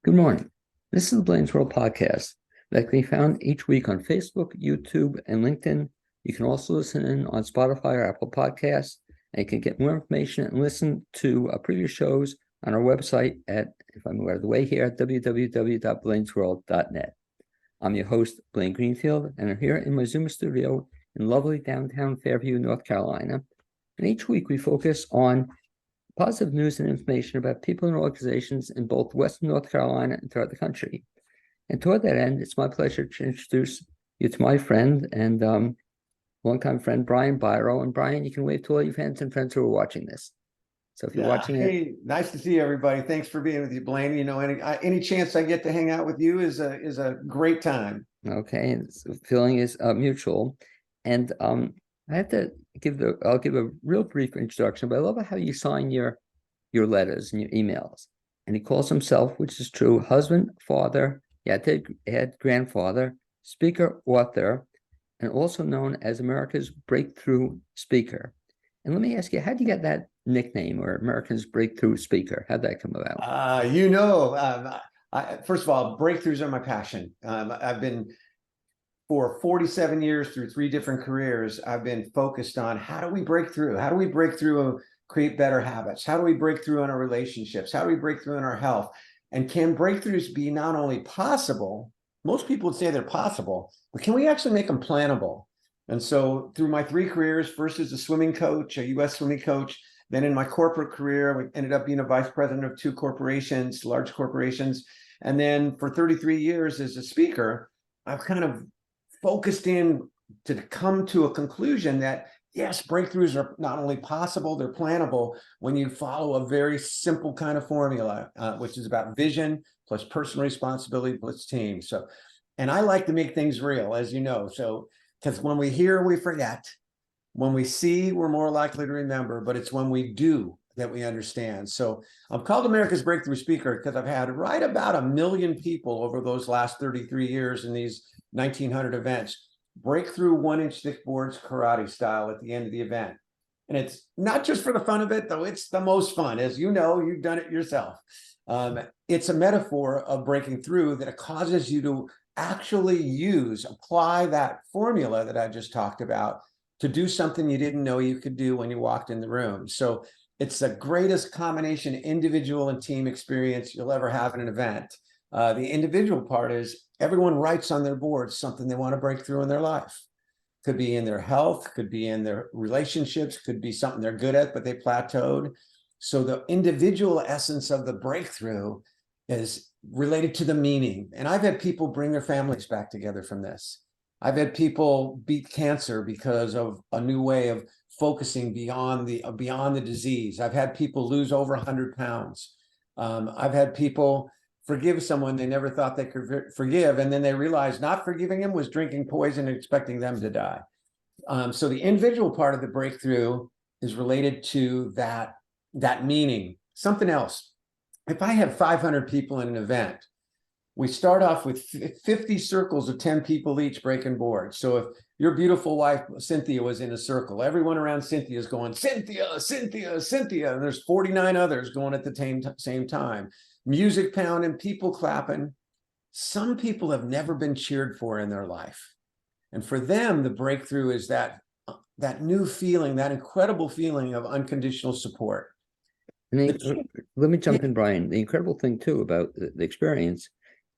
Good morning. This is the Blaine's World podcast that can be found each week on Facebook, YouTube, and LinkedIn. You can also listen in on Spotify or Apple Podcasts, and you can get more information and listen to previous shows on our website at, if I'm aware of the way here, at www.blainesworld.net. I'm your host, Blaine Greenfield, and I'm here in my Zoom studio in lovely downtown Fairview, North Carolina. And each week we focus on positive news and information about people and organizations in both Western North Carolina and throughout the country. And toward that end, it's my pleasure to introduce you to my friend and longtime friend, Brian Biro. And Brian, you can wave to all your fans and friends who are watching this. So if you're watching Hey, nice to see everybody. Thanks for being with you, Blaine. You know, any chance I get to hang out with you is a great time. Okay, and the feeling is mutual. And I have to I'll give a real brief introduction, but I love how you sign your letters and your emails. And he calls himself, which is true, husband, father, had grandfather, speaker, author, and also known as America's breakthrough speaker. And let me ask you, how did you get that nickname, or America's breakthrough speaker? How'd that come about? First of all, breakthroughs are my passion. I've been for 47 years through 3 different careers, I've been focused on how do we break through? How do we break through and create better habits? How do we break through in our relationships? How do we break through in our health? And can breakthroughs be not only possible, most people would say they're possible, but can we actually make them plannable? And so through my 3 careers, first as a swimming coach, a US swimming coach, then in my corporate career, we ended up being a vice president of 2 corporations, large corporations. And then for 33 years as a speaker, I've kind of focused in to come to a conclusion that yes, breakthroughs are not only possible, they're plannable when you follow a very simple kind of formula, which is about vision plus personal responsibility plus team. So, and I like to make things real, as you know. So, because when we hear, we forget. When we see, we're more likely to remember, but it's when we do that we understand. So I'm called America's Breakthrough Speaker because I've had right about 1 million people over those last 33 years in these 1,900 events break through 1-inch thick boards karate style at the end of the event. And it's not just for the fun of it, though it's the most fun. As you know, you've done it yourself. It's a metaphor of breaking through that it causes you to actually apply that formula that I just talked about to do something you didn't know you could do when you walked in the room. So it's the greatest combination individual and team experience you'll ever have in an event. The individual part is everyone writes on their board something they want to break through in their life. Could be in their health, could be in their relationships, could be something they're good at, but they plateaued. So the individual essence of the breakthrough is related to the meaning. And I've had people bring their families back together from this. I've had people beat cancer because of a new way of focusing beyond the disease. I've had people lose over 100 pounds. I've had people forgive someone they never thought they could forgive, and then they realized not forgiving him was drinking poison and expecting them to die. So the individual part of the breakthrough is related to that meaning. Something else. If I have 500 people in an event, we start off with 50 circles of 10 people each breaking boards. So if your beautiful wife, Cynthia, was in a circle, everyone around Cynthia is going, Cynthia, Cynthia, Cynthia. And there's 49 others going at the same time. Music pounding, people clapping. Some people have never been cheered for in their life. And for them, the breakthrough is that new feeling, that incredible feeling of unconditional support. Let me jump in, Brian. The incredible thing, too, about the experience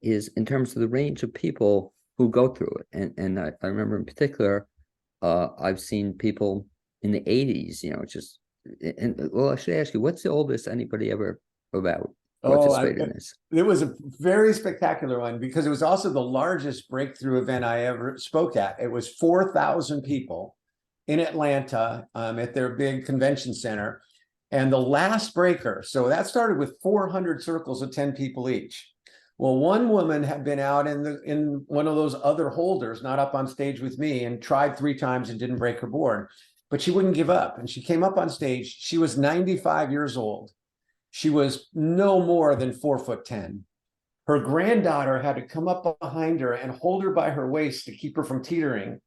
is in terms of the range of people who go through it. And I remember in particular, I've seen people in the 80s, I should ask you, what's the oldest anybody ever participated in this? It was a very spectacular one because it was also the largest breakthrough event I ever spoke at. It was 4,000 people in Atlanta at their big convention center. And the last breaker, so that started with 400 circles of 10 people each. Well, one woman had been out in one of those other holders, not up on stage with me, and tried 3 times and didn't break her board, but she wouldn't give up. And she came up on stage. She was 95 years old. She was no more than 4'10". Her granddaughter had to come up behind her and hold her by her waist to keep her from teetering.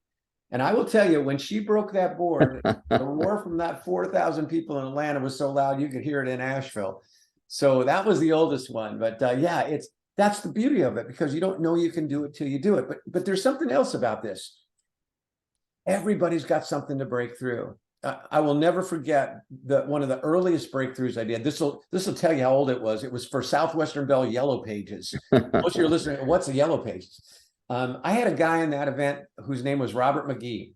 And I will tell you, when she broke that board, the roar from that 4,000 people in Atlanta was so loud you could hear it in Asheville. So that was the oldest one. But That's the beauty of it, because you don't know you can do it till you do it. But there's something else about this. Everybody's got something to break through. I will never forget one of the earliest breakthroughs I did. This will tell you how old it was. It was for Southwestern Bell Yellow Pages. Most of your listeners, what's a Yellow Pages? I had a guy in that event whose name was Robert McGee.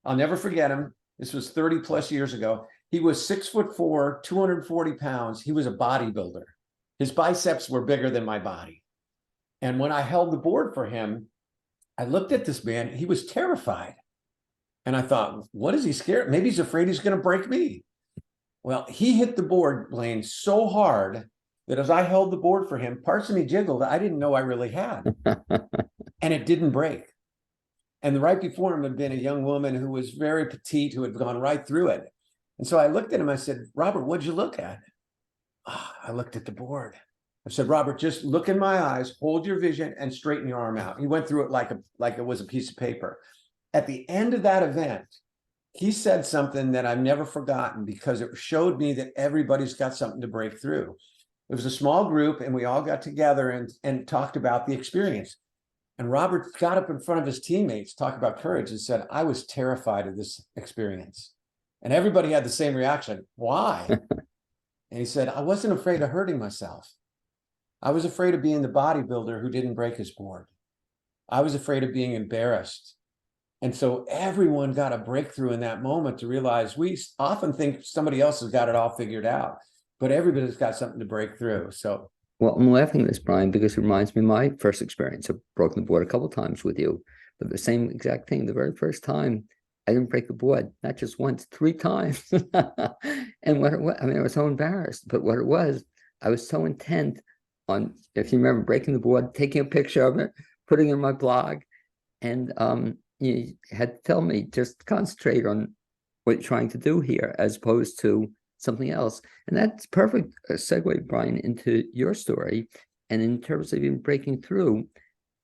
I'll never forget him. This was 30 plus years ago. He was 6'4", 240 pounds. He was a bodybuilder. His biceps were bigger than my body. And when I held the board for him, I looked at this man. He was terrified. And I thought, what is he scared? Maybe he's afraid he's going to break me. Well, he hit the board, Blaine, so hard that as I held the board for him, parts of me jiggled I didn't know I really had. And it didn't break. And right before him had been a young woman who was very petite, who had gone right through it. And so I looked at him, I said, Robert, what'd you look at? Oh, I looked at the board. I said, Robert, just look in my eyes, hold your vision, and straighten your arm out. He went through it like it was a piece of paper. At the end of that event, he said something that I've never forgotten, because it showed me that everybody's got something to break through. It was a small group, and we all got together and talked about the experience. And Robert got up in front of his teammates, talked about courage, and said, I was terrified of this experience. And everybody had the same reaction. Why? And he said, I wasn't afraid of hurting myself. I was afraid of being the bodybuilder who didn't break his board. I was afraid of being embarrassed. And so everyone got a breakthrough in that moment to realize we often think somebody else has got it all figured out, but everybody's got something to break through. So, well, I'm laughing at this, Brian, because it reminds me of my first experience. I've broken the board a couple of times with you, but the same exact thing. The very first time, I didn't break the board, not just once, 3 times. And what it was, I mean, I was so embarrassed, but what it was, I was so intent on, if you remember, breaking the board, taking a picture of it, putting it in my blog, and you had to tell me, just concentrate on what you're trying to do here, as opposed to something else. And that's perfect segue, Brian, into your story. And in terms of even breaking through,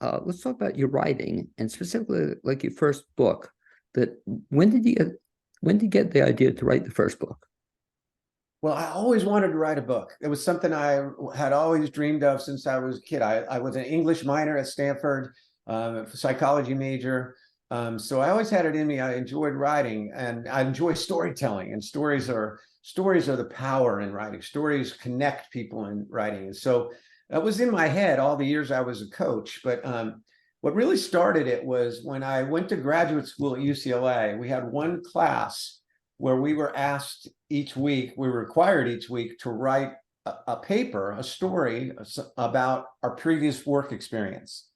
let's talk about your writing, and specifically like your first book. That when did you get the idea to write the first book? Well, I always wanted to write a book. It was something I had always dreamed of since I was a kid. I was an English minor at Stanford, psychology major. So I always had it in me. I enjoyed writing, and I enjoy storytelling, and stories are the power in writing. Stories connect people in writing. And so that was in my head all the years I was a coach. But what really started it was when I went to graduate school at UCLA. We had one class where we were asked each week, we were required each week to write a paper, a story about our previous work experience.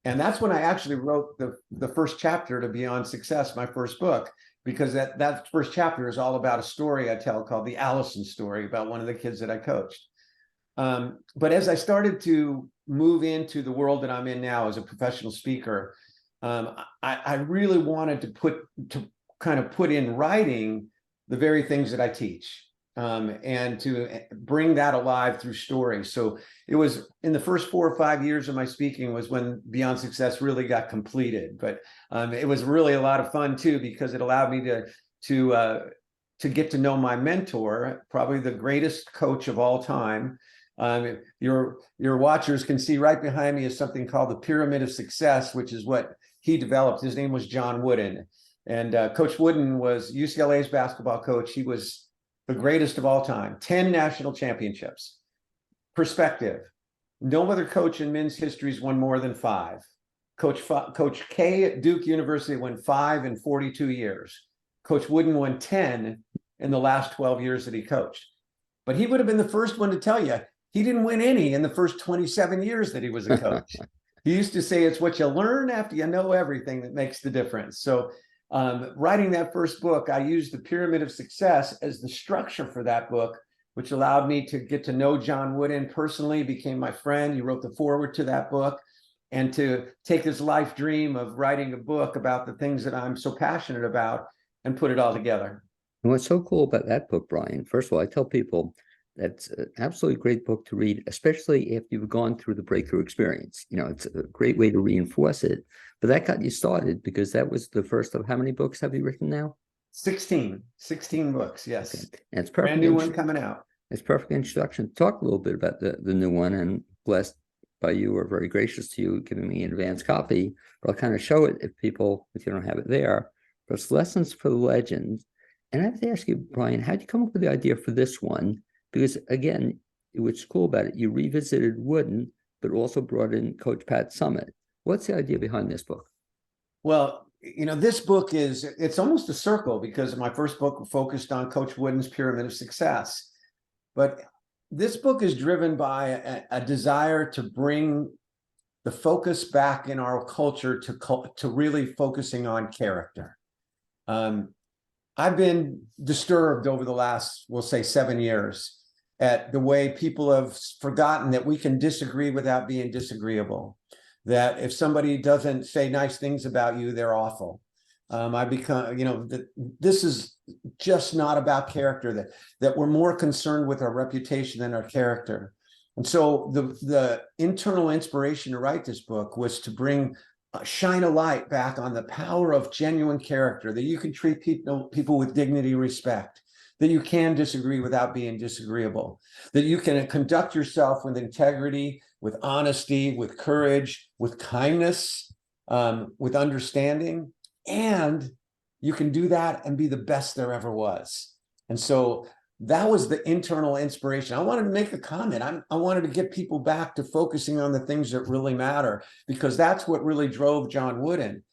And that's when I actually wrote the first chapter to Beyond Success, my first book, because that first chapter is all about a story I tell called the Allison story, about one of the kids that I coached. But as I started to move into the world that I'm in now as a professional speaker, I really wanted to kind of put in writing the very things that I teach, and to bring that alive through stories. So it was in the first 4 or 5 years of my speaking was when Beyond Success really got completed. But it was really a lot of fun too, because it allowed me to get to know my mentor, probably the greatest coach of all time. Your watchers can see right behind me is something called the Pyramid of Success, which is what he developed. His name was John Wooden. And Coach Wooden was UCLA's basketball coach. He was the greatest of all time, 10 national championships. Perspective, no other coach in men's history has won more than 5. Coach K at Duke University won 5 in 42 years. Coach Wooden won 10 in the last 12 years that he coached. But he would have been the first one to tell you he didn't win any in the first 27 years that he was a coach. He used to say it's what you learn after you know everything that makes the difference. So writing that first book, I used the Pyramid of Success as the structure for that book, which allowed me to get to know John Wooden personally, became my friend. He wrote the foreword to that book, and to take this life dream of writing a book about the things that I'm so passionate about and put it all together. And what's so cool about that book, Brian, first of all, I tell people that's an absolutely great book to read, especially if you've gone through the breakthrough experience. You know, it's a great way to reinforce it. But that got you started, because that was the first of how many books have you written now? 16 books, yes. Okay. And it's perfect. Brand new one coming out. It's perfect introduction. Talk a little bit about the new one, and blessed by you or very gracious to you giving me an advance copy, but I'll kind of show it if you don't have it there. But it's Lessons for the Legend. And I have to ask you, Brian, how did you come up with the idea for this one? Because again, what's cool about it, you revisited Wooden, but also brought in Coach Pat Summitt. What's the idea behind this book? Well, this book it's almost a circle, because my first book focused on Coach Wooden's Pyramid of Success. But this book is driven by a desire to bring the focus back in our culture to really focusing on character. I've been disturbed over the last, we'll say, 7 years at the way people have forgotten that we can disagree without being disagreeable. That if somebody doesn't say nice things about you, they're awful. I become, this is just not about character, that we're more concerned with our reputation than our character. And so the internal inspiration to write this book was to shine a light back on the power of genuine character, that you can treat people with dignity and respect, that you can disagree without being disagreeable, that you can conduct yourself with integrity, with honesty, with courage, with kindness, with understanding, and you can do that and be the best there ever was. And so that was the internal inspiration. I wanted to make a comment. I wanted to get people back to focusing on the things that really matter, because that's what really drove John Wooden.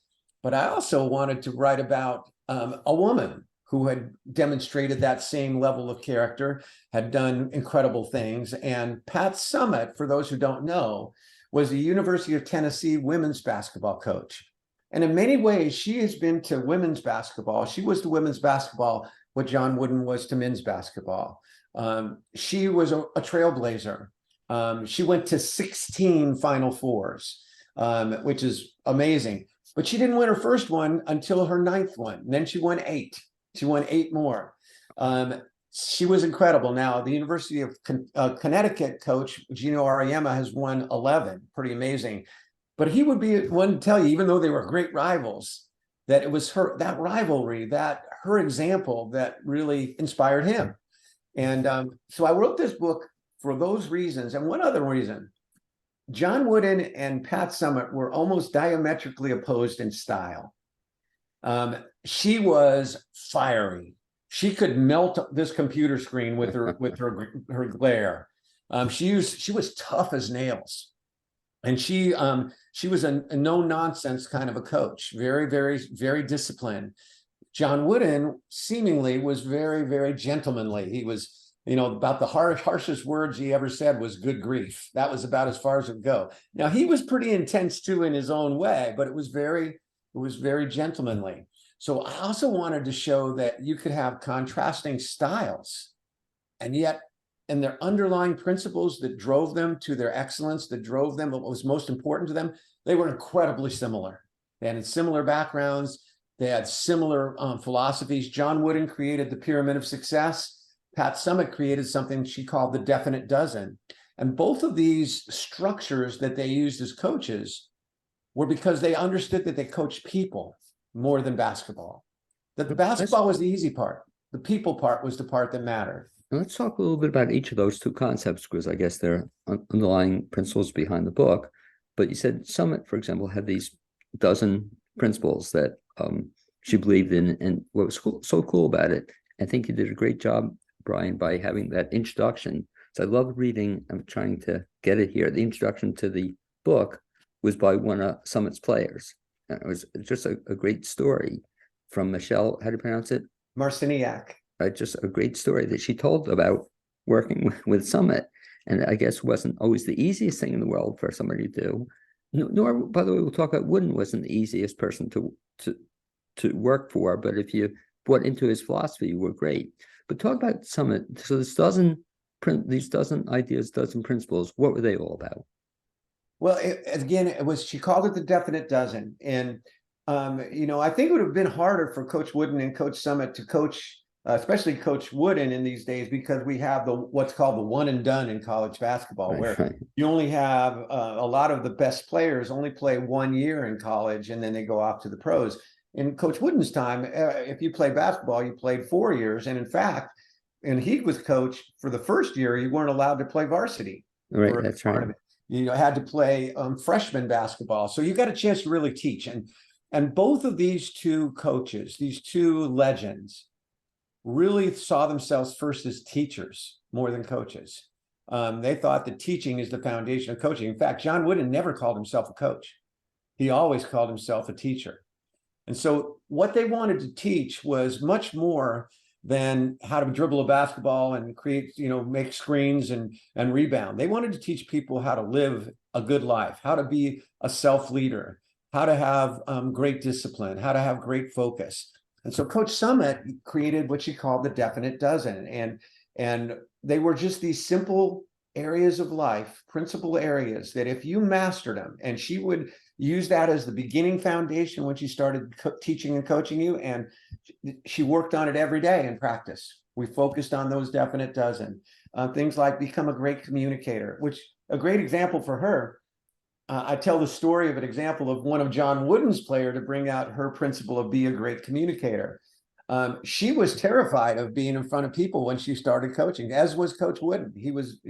But I also wanted to write about a woman who had demonstrated that same level of character, had done incredible things. And Pat Summitt, for those who don't know, was the University of Tennessee women's basketball coach. And in many ways, she has been to women's basketball. She was to women's basketball what John Wooden was to men's basketball. She was a trailblazer. She went to 16 Final Fours, which is amazing. But she didn't win her first one until her 9th one. And then she won 8. She won 8 more. She was incredible. Now, the University of Connecticut coach, Gino Auriemma, has won 11. Pretty amazing. But he would be one to tell you, even though they were great rivals, that it was that rivalry, her example that really inspired him. And so I wrote this book for those reasons. And one other reason, John Wooden and Pat Summitt were almost diametrically opposed in style. She was fiery. She could melt this computer screen with her glare. She was tough as nails, and she was a no nonsense kind of a coach. Very, very, very disciplined. John Wooden seemingly was very, very gentlemanly. He was, about the harshest words he ever said was "good grief." That was about as far as it would go. Now, he was pretty intense too in his own way, but it was very gentlemanly. So I also wanted to show that you could have contrasting styles, and yet, and their underlying principles that drove them to their excellence, that drove them what was most important to them, they were incredibly similar. They had similar backgrounds. They had similar philosophies. John Wooden created the Pyramid of Success. Pat Summitt created something she called the Definite Dozen. And both of these structures that they used as coaches were because they understood that they coached people more than basketball. That the basketball was the easy part. The people part was the part that mattered. Let's talk a little bit about each of those two concepts, because I guess they're underlying principles behind the book. But you said Summitt, for example, had these dozen principles that she believed in. And what was so cool about it, I think you did a great job, Brian, by having that introduction. So I love reading. I'm trying to get it here. The introduction to the book was by one of Summitt's players. And it was just a great story from Michelle, how do you pronounce it? Marciniak. Just a great story that she told about working with Summitt. And I guess wasn't always the easiest thing in the world for somebody to do. Nor, by the way, we'll talk about Wooden wasn't the easiest person to work for, but if you bought into his philosophy, you were great. But talk about Summitt. So these dozen ideas, dozen principles, what were they all about? Well, she called it the Definite Dozen. And, I think it would have been harder for Coach Wooden and Coach Summitt to coach, especially Coach Wooden in these days, because we have what's called the one and done in college basketball, where you only have a lot of the best players only play 1 year in college, and then they go off to the pros. In Coach Wooden's time, if you play basketball, you played 4 years. And in fact, and he was coach for the first year, you weren't allowed to play varsity. Right, that's right. You had to play freshman basketball. So you got a chance to really teach. And both of these two coaches, these two legends, really saw themselves first as teachers more than coaches. They thought that teaching is the foundation of coaching. In fact, John Wooden never called himself a coach. He always called himself a teacher. And so what they wanted to teach was much more than how to dribble a basketball and create, make screens and rebound. They wanted to teach people how to live a good life, how to be a self-leader, how to have great discipline, how to have great focus. And so Coach Summit created what she called the definite dozen. And they were just these simple areas of life, principal areas that if you mastered them, and she would use that as the beginning foundation when she started teaching and coaching you, and she worked on it every day in practice. We focused on those definite dozen. Things like become a great communicator, which a great example for her. I tell the story of an example of one of John Wooden's player to bring out her principle of be a great communicator. She was terrified of being in front of people when she started coaching, as was Coach Wooden. He was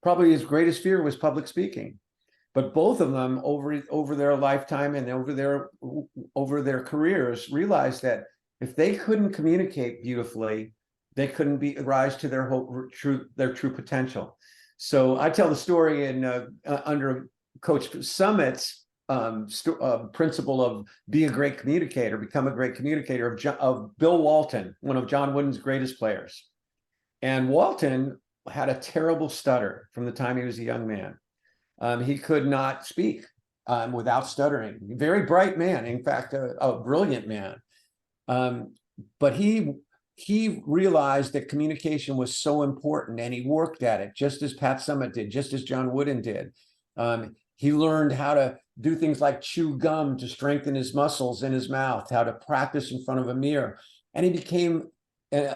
probably his greatest fear was public speaking. But both of them over their lifetime and over their careers realized that if they couldn't communicate beautifully, they couldn't rise to their true potential. So I tell the story in under Coach Summit's principle of be a great communicator, become a great communicator of Bill Walton, one of John Wooden's greatest players. And Walton had a terrible stutter from the time he was a young man. He could not speak without stuttering. Very bright man, in fact, a brilliant man. But he realized that communication was so important, and he worked at it, just as Pat Summitt did, just as John Wooden did. He learned how to do things like chew gum to strengthen his muscles in his mouth, how to practice in front of a mirror. And he became,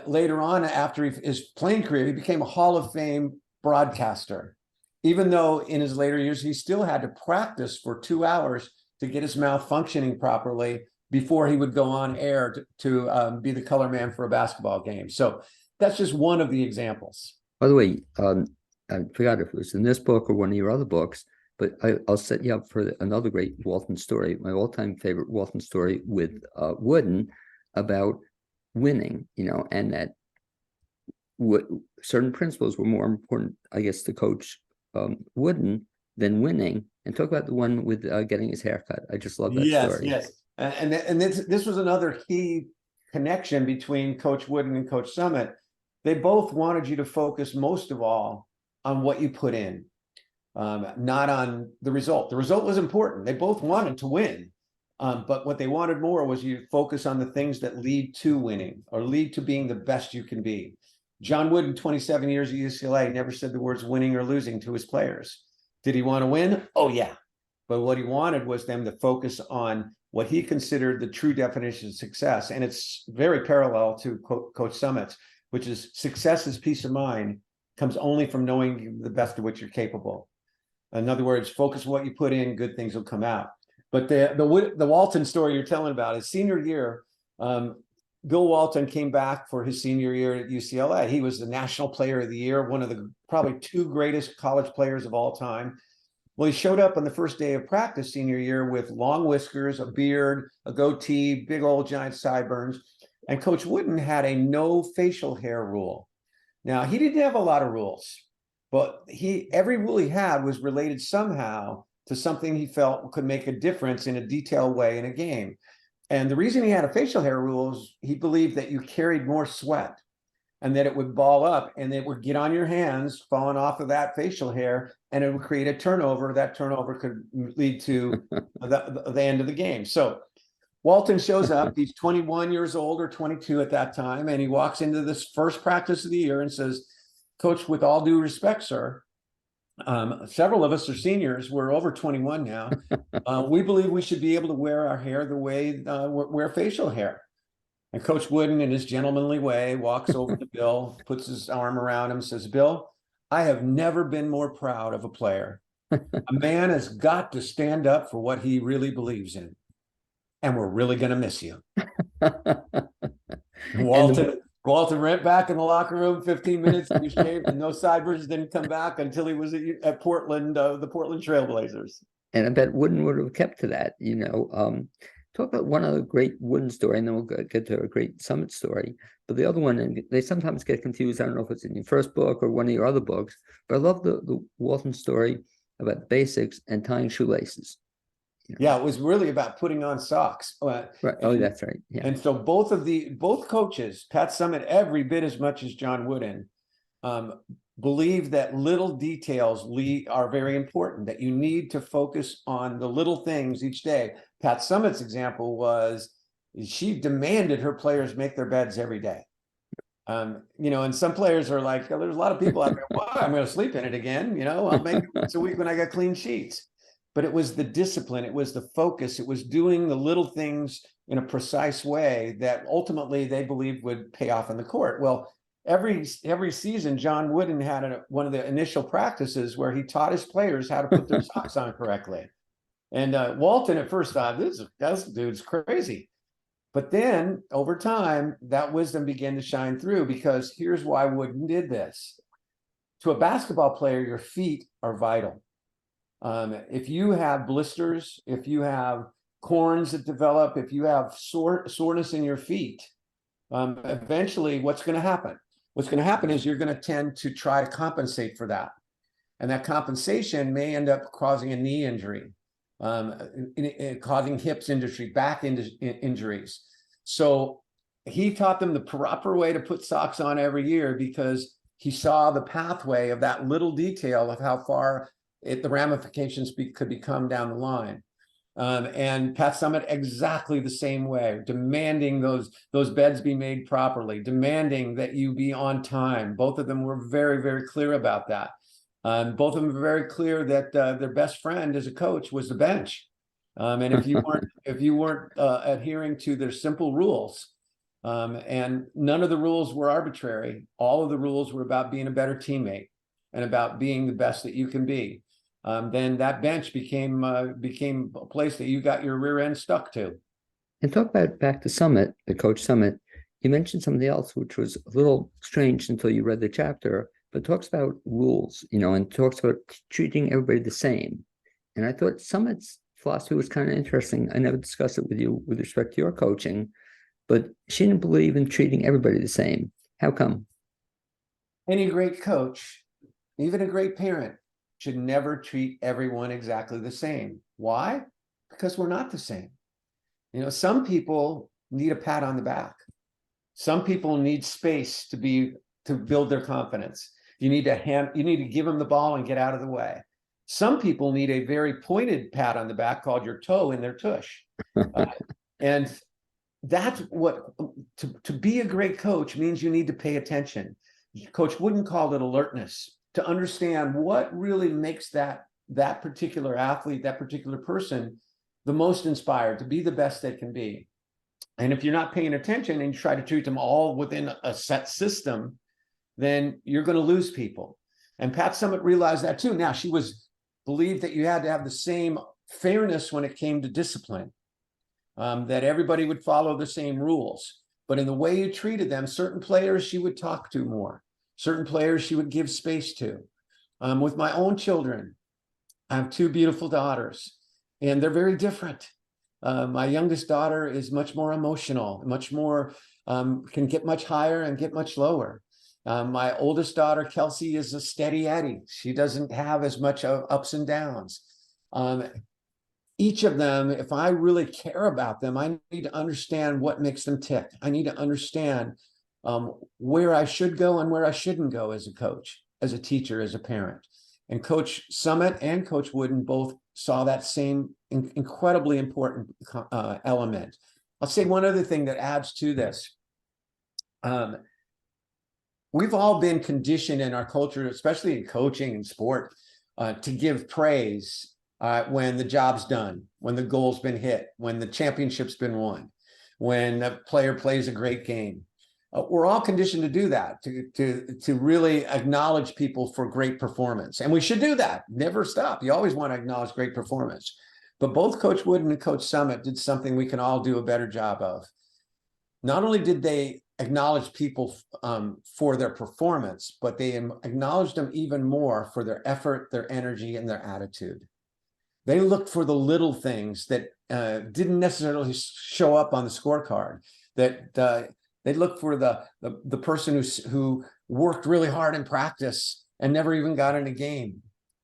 later on, after his playing career, he became a Hall of Fame broadcaster. Even though in his later years, he still had to practice for 2 hours to get his mouth functioning properly before he would go on air to be the color man for a basketball game. So that's just one of the examples. By the way, I forgot if it was in this book or one of your other books, but I'll set you up for another great Walton story, my all-time favorite Walton story with Wooden about winning, and that certain principles were more important, I guess, to Coach Wooden than winning. And talk about the one with getting his hair cut. I just love that story. Yes. And this was another key connection between Coach Wooden and Coach Summit. They both wanted you to focus most of all on what you put in, not on the result. The result was important. They both wanted to win, but what they wanted more was you focus on the things that lead to winning or lead to being the best you can be. John Wooden, 27 years at UCLA, never said the words winning or losing to his players. Did he want to win? Oh, yeah. But what he wanted was them to focus on what he considered the true definition of success. And it's very parallel to Coach Summit's, which is success is peace of mind, comes only from knowing the best of which you're capable. In other words, focus on what you put in, good things will come out. But the Walton story you're telling about, his senior year, Bill Walton came back for his senior year at UCLA. He was the National Player of the Year, one of the probably 2 greatest college players of all time. Well, he showed up on the first day of practice senior year with long whiskers, a beard, a goatee, big old giant sideburns. And Coach Wooden had a no facial hair rule. Now, he didn't have a lot of rules, but every rule he had was related somehow to something he felt could make a difference in a detailed way in a game. And the reason he had a facial hair rule is he believed that you carried more sweat and that it would ball up and it would get on your hands, falling off of that facial hair, and it would create a turnover. That turnover could lead to the end of the game. So Walton shows up. He's 21 years old or 22 at that time, and he walks into this first practice of the year and says, "Coach, with all due respect, sir, several of us are seniors. We're over 21 now. We believe we should be able to wear our hair the way wear facial hair." And Coach Wooden, in his gentlemanly way, walks over to Bill, puts his arm around him, says, "Bill, I have never been more proud of a player. A man has got to stand up for what he really believes in. And we're really going to miss you." Walton Walter went back in the locker room, 15 minutes, he was shaved, and those sideburns didn't come back until he was at Portland, the Portland Trailblazers. And I bet Wooden would have kept to that, you know. Talk about one other great Wooden story, and then we'll get to a great Summit story. But the other one, and they sometimes get confused. I don't know if it's in your first book or one of your other books, but I love the Walton story about basics and tying shoelaces. You know? Yeah, it was really about putting on socks. Right. Oh, that's right. Yeah. And so both coaches, Pat Summitt, every bit as much as John Wooden, believe that little details are very important, that you need to focus on the little things each day. Pat Summitt's example was she demanded her players make their beds every day. You know, and some players are like, there's a lot of people out there, well, I'm going to sleep in it again. You know, I'll make it once a week when I got clean sheets. But it was the discipline, it was the focus, it was doing the little things in a precise way that ultimately they believed would pay off in the court. Well, every season, John Wooden had one of the initial practices where he taught his players how to put their socks on correctly. And Walton at first thought, this dude's crazy. But then over time, that wisdom began to shine through, because here's why Wooden did this. To a basketball player, your feet are vital. If you have blisters, if you have corns that develop, if you have soreness in your feet, eventually what's going to happen? What's going to happen is you're going to tend to try to compensate for that. And that compensation may end up causing a knee injury, causing hips injury, back injuries. So he taught them the proper way to put socks on every year, because he saw the pathway of that little detail of how far the ramifications could become down the line. And Pat Summitt exactly the same way, demanding those beds be made properly, demanding that you be on time. Both of them were very, very clear about that. Both of them were very clear that their best friend as a coach was the bench. And if you weren't adhering to their simple rules, and none of the rules were arbitrary, all of the rules were about being a better teammate and about being the best that you can be. Then that bench became a place that you got your rear end stuck to. And talk about back to Summit, the coach Summit. You mentioned something else which was a little strange until you read the chapter, but talks about rules, you know, and talks about treating everybody the same. And I thought Summit's philosophy was kind of interesting. I never discussed it with you with respect to your coaching, but she didn't believe in treating everybody the same. How come? Any great coach, even a great parent, should never treat everyone exactly the same. Why? Because we're not the same. You know, some people need a pat on the back. Some people need space to build their confidence. You need to give them the ball and get out of the way. Some people need a very pointed pat on the back called your toe in their tush. And that's what, to be a great coach means you need to pay attention. Coach Wooden called it alertness, to understand what really makes that particular athlete, that particular person, the most inspired to be the best they can be. And if you're not paying attention and you try to treat them all within a set system, then you're going to lose people. And Pat Summitt realized that too. Now, she believed that you had to have the same fairness when it came to discipline, that everybody would follow the same rules. But in the way you treated them, certain players she would talk to more. Certain players she would give space to. With my own children, I have two beautiful daughters, and they're very different. My youngest daughter is much more emotional, much more, can get much higher and get much lower. My oldest daughter, Kelsey, is a steady Eddie. She doesn't have as much ups and downs. Each of them, if I really care about them, I need to understand what makes them tick. I need to understand where I should go and where I shouldn't go as a coach, as a teacher, as a parent. And Coach Summitt and Coach Wooden both saw that same incredibly important element. I'll say one other thing that adds to this. We've all been conditioned in our culture, especially in coaching and sport, to give praise when the job's done, when the goal's been hit, when the championship's been won, when a player plays a great game. We're all conditioned to do that, to really acknowledge people for great performance. And we should do that. Never stop. You always want to acknowledge great performance. But both Coach Wooden and Coach Summitt did something we can all do a better job of. Not only did they acknowledged people for their performance, but they acknowledged them even more for their effort, their energy, and their attitude. They looked for the little things that didn't necessarily show up on the scorecard. That they looked for the person who worked really hard in practice and never even got in a game.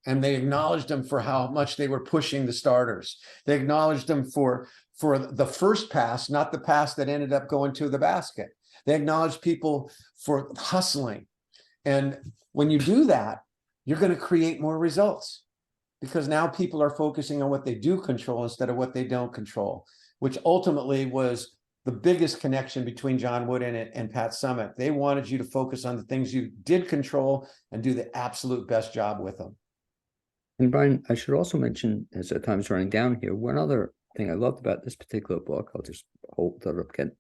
And they acknowledged them for how much they were pushing the starters. They acknowledged them for the first pass, not the pass that ended up going to the basket. They acknowledged people for hustling. And when you do that, you're going to create more results, because now people are focusing on what they do control instead of what they don't control, which ultimately was the biggest connection between John Wooden and Pat Summitt. They wanted you to focus on the things you did control and do the absolute best job with them. And Brian, I should also mention, as the time's running down here, one other thing I loved about this particular book, I'll just hold that up again,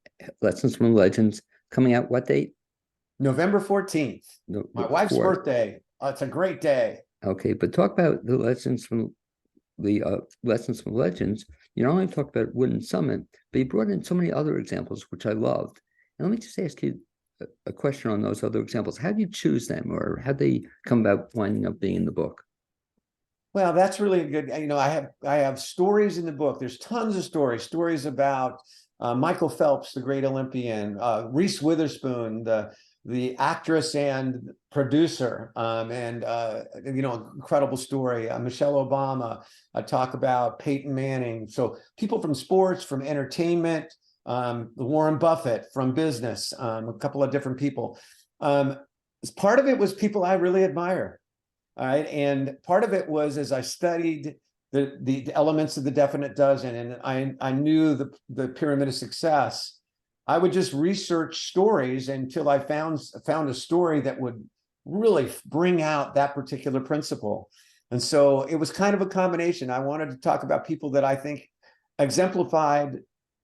Lessons from Legends, coming out what date? November 14th, my wife's birthday. It's a great day. Okay, but talk about the Lessons from Legends. You not only talked about Wooden Summit, but you brought in so many other examples, which I loved. And let me just ask you a question on those other examples. How do you choose them, or how they come about winding up being in the book? Well, that's really a good, I have stories in the book. There's tons of stories about Michael Phelps, the great Olympian, Reese Witherspoon, the actress and producer, incredible story. Michelle Obama. I talk about Peyton Manning. So people from sports, from entertainment, Warren Buffett from business, a couple of different people. Part of it was people I really admire. All right. And part of it was, as I studied the elements of the definite dozen, and I knew the pyramid of success, I would just research stories until I found a story that would really bring out that particular principle. And so it was kind of a combination. I wanted to talk about people that I think exemplified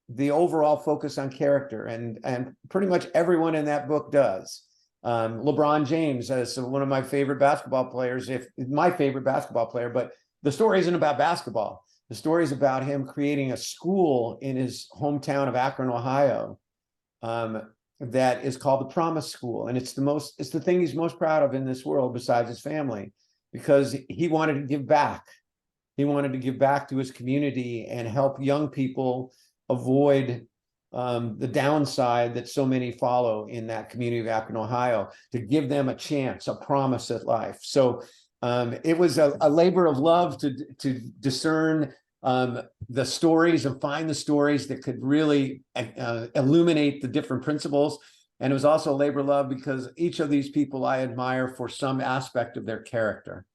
the overall focus on character, and pretty much everyone in that book does. LeBron James is one of my favorite basketball players, if my favorite basketball player, but the story isn't about basketball. The story is about him creating a school in his hometown of Akron, Ohio, that is called the Promise School. And it's the thing he's most proud of in this world besides his family, because he wanted to give back. He wanted to give back to his community and help young people avoid the downside that so many follow in that community of Akron, Ohio, to give them a chance, a promise at life. So it was a labor of love to discern the stories and find the stories that could really illuminate the different principles. And it was also a labor of love because each of these people I admire for some aspect of their character.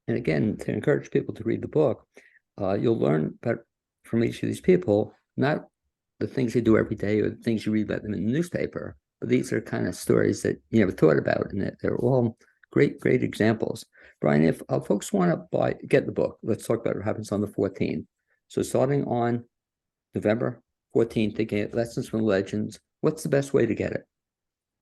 And again, to encourage people to read the book, you'll learn from each of these people, not the things they do every day or the things you read about them in the newspaper, but these are kind of stories that you never thought about, and that they're all great examples. Brian, if folks want to get the book, let's talk about what happens on the 14th. So starting on November 14th, they get Lessons from Legends. What's the best way to get it?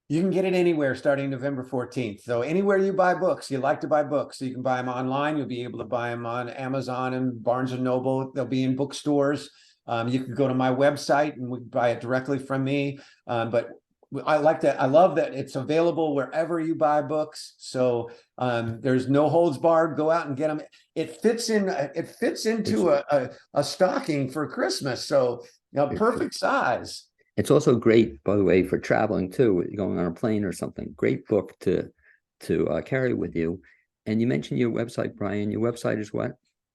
You can get it anywhere starting November 14th. So anywhere you buy books, you like to buy books. So you can buy them online. You'll be able to buy them on Amazon and Barnes and Noble. They'll be in bookstores. You can go to my website and we buy it directly from me. But I love that it's available wherever you buy books. So there's no holds barred. Go out and get them. It fits into a stocking for Christmas. So perfect size. It's also great, by the way, for traveling too, going on a plane or something. Great book to carry with you. And you mentioned your website, Brian. Your website is what?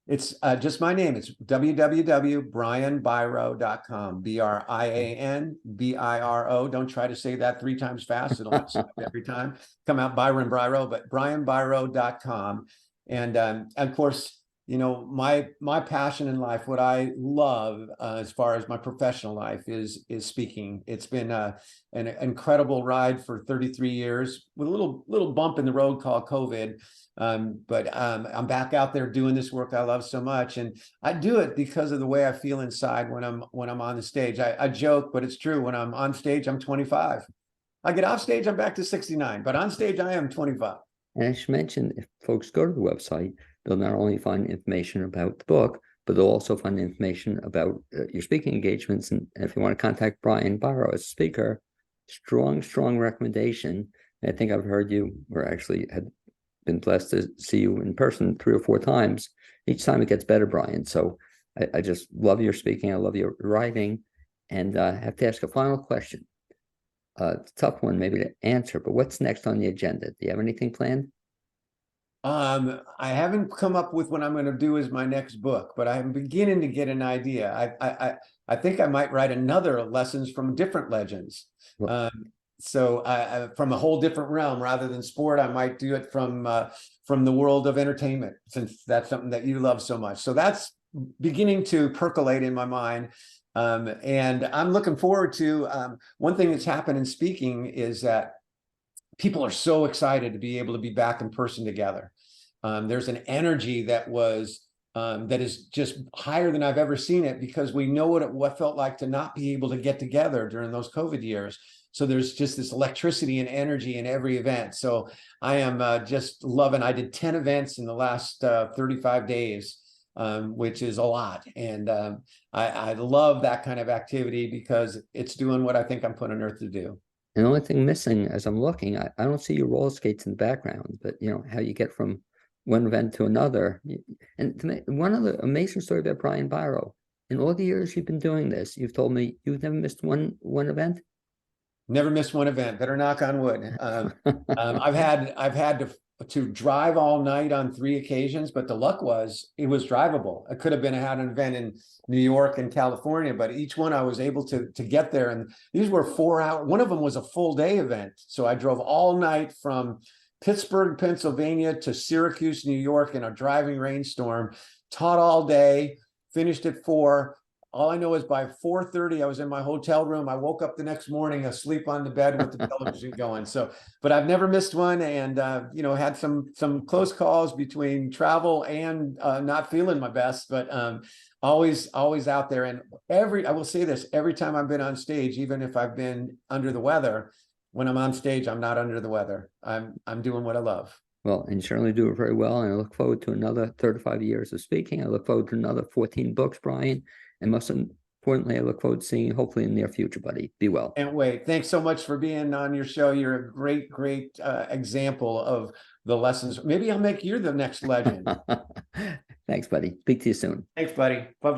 It's just my name. It's www.brianbiro.com. BRIANBIRO. Don't try to say that 3 times fast. It'll mess up every time. Come out Byron Biro, but brianbiro.com. And of course, my passion in life, what I love as far as my professional life is speaking. It's been an incredible ride for 33 years with a little bump in the road called COVID. But I'm back out there doing this work I love so much, and I do it because of the way I feel inside when I'm on the stage. I joke, but it's true. When I'm on stage, I'm 25. I get off stage, I'm back to 69, but on stage, I am 25. And I should mention, if folks go to the website, they'll not only find information about the book, but they'll also find information about your speaking engagements. And if you want to contact Brian Biro as a speaker, strong recommendation. I think I've heard you, or actually had been blessed to see you in person 3 or 4 times. Each time it gets better, Brian. So I just love your speaking. I love your writing. And I have to ask a final question. It's a tough one maybe to answer, but what's next on the agenda? Do you have anything planned? I haven't come up with what I'm going to do as my next book, but I'm beginning to get an idea. I think I might write another Lessons from Different Legends. Well, So from a whole different realm rather than sport, I might do it from the world of entertainment, since that's something that you love so much. So that's beginning to percolate in my mind. And I'm looking forward to one thing that's happened in speaking is that people are so excited to be able to be back in person together. There's an energy that is just higher than I've ever seen it, because we know what felt like to not be able to get together during those COVID years. So there's just this electricity and energy in every event. So I am just loving. I did 10 events in the last 35 days, which is a lot. And I love that kind of activity because it's doing what I think I'm put on earth to do. and the only thing missing as I'm looking, I don't see your roller skates in the background, but how you get from one event to another. And to me, one other amazing story about Brian Biro. In all the years you've been doing this, you've told me you've never missed one event. Never missed one event. Better knock on wood. I've had to drive all night on 3 occasions, but the luck was it was drivable. I could have had an event in New York and California, but each one I was able to get there. And these were 4 hour. One of them was a full day event, so I drove all night from Pittsburgh, Pennsylvania to Syracuse, New York in a driving rainstorm. Taught all day, finished at 4. All I know is by 4:30, I was in my hotel room. I woke up the next morning asleep on the bed with the television going. So, but I've never missed one, and had some close calls between travel and not feeling my best, but always out there. And I will say this, every time I've been on stage, even if I've been under the weather, when I'm on stage, I'm not under the weather. I'm doing what I love. Well, and you certainly do it very well. And I look forward to another 35 years of speaking. I look forward to another 14 books, Brian. And most importantly, I look forward to seeing you hopefully in the near future, buddy. Be well. Can't wait. Thanks so much for being on your show. You're a great example of the lessons. Maybe I'll make you the next legend. Thanks, buddy. Speak to you soon. Thanks, buddy. Bye-bye.